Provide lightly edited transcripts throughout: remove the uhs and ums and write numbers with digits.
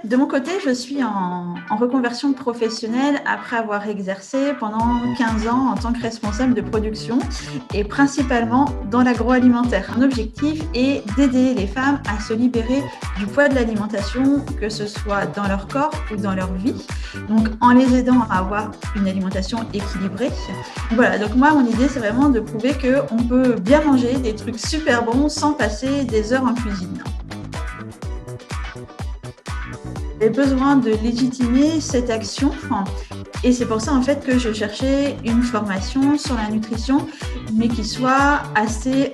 De mon côté, je suis en reconversion professionnelle après avoir exercé pendant 15 ans en tant que responsable de production et principalement dans l'agroalimentaire. Mon objectif est d'aider les femmes à se libérer du poids de l'alimentation, que ce soit dans leur corps ou dans leur vie, donc en les aidant à avoir une alimentation équilibrée. Voilà, donc moi, mon idée, c'est vraiment de prouver qu'on peut bien manger des trucs super bons sans passer des heures en cuisine. J'ai besoin de légitimer cette action et c'est pour ça en fait que je cherchais une formation sur la nutrition mais qui soit assez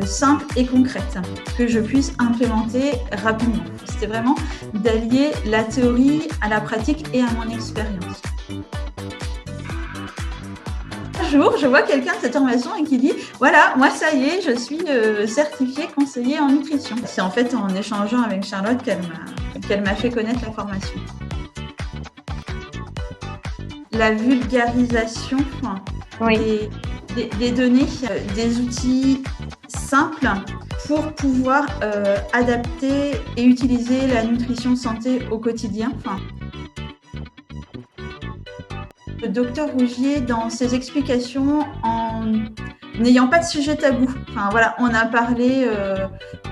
simple et concrète, que je puisse implémenter rapidement. C'était vraiment d'allier la théorie à la pratique et à mon expérience. Un jour, je vois quelqu'un de cette formation et qui dit « Voilà, moi ça y est, je suis certifiée conseiller en nutrition ». C'est en fait en échangeant avec Charlotte qu'elle m'a fait connaître la formation. La vulgarisation des données, des outils simples pour pouvoir adapter et utiliser la nutrition santé au quotidien. Le docteur Rougier, dans ses explications, en n'ayant pas de sujet tabou, on a parlé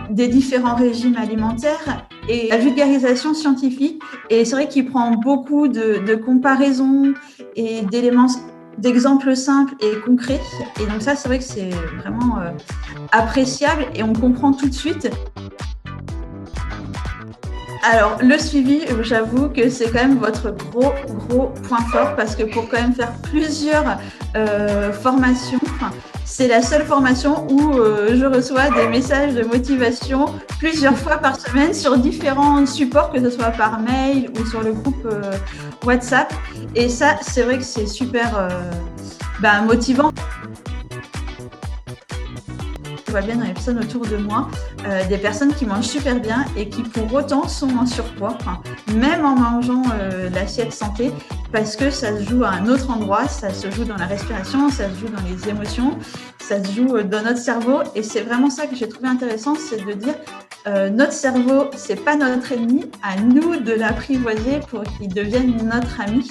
des différents régimes alimentaires et la vulgarisation scientifique. Et c'est vrai qu'il prend beaucoup de comparaisons et d'exemples simples et concrets. Et donc ça, c'est vrai que c'est vraiment appréciable et on comprend tout de suite. Alors, le suivi, j'avoue que c'est quand même votre gros point fort parce que pour quand même faire plusieurs formations, c'est la seule formation où je reçois des messages de motivation plusieurs fois par semaine sur différents supports, que ce soit par mail ou sur le groupe WhatsApp. Et ça, c'est vrai que c'est super motivant. Je vois bien dans les personnes autour de moi, des personnes qui mangent super bien et qui pour autant sont en surpoids, même en mangeant l'assiette santé, parce que ça se joue à un autre endroit, ça se joue dans la respiration, ça se joue dans les émotions, ça se joue dans notre cerveau. Et c'est vraiment ça que j'ai trouvé intéressant, c'est de dire notre cerveau, c'est pas notre ennemi, à nous de l'apprivoiser pour qu'il devienne notre ami.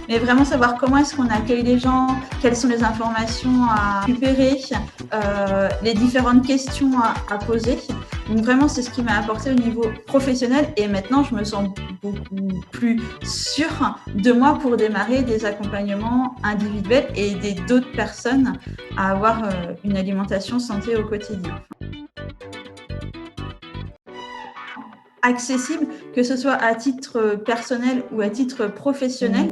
Mais vraiment savoir comment est-ce qu'on accueille les gens, quelles sont les informations à récupérer, les différentes questions à poser. Donc vraiment, c'est ce qui m'a apporté au niveau professionnel. Et maintenant, je me sens beaucoup plus sûre de moi pour démarrer des accompagnements individuels et aider d'autres personnes à avoir une alimentation santé au quotidien. Accessible, que ce soit à titre personnel ou à titre professionnel.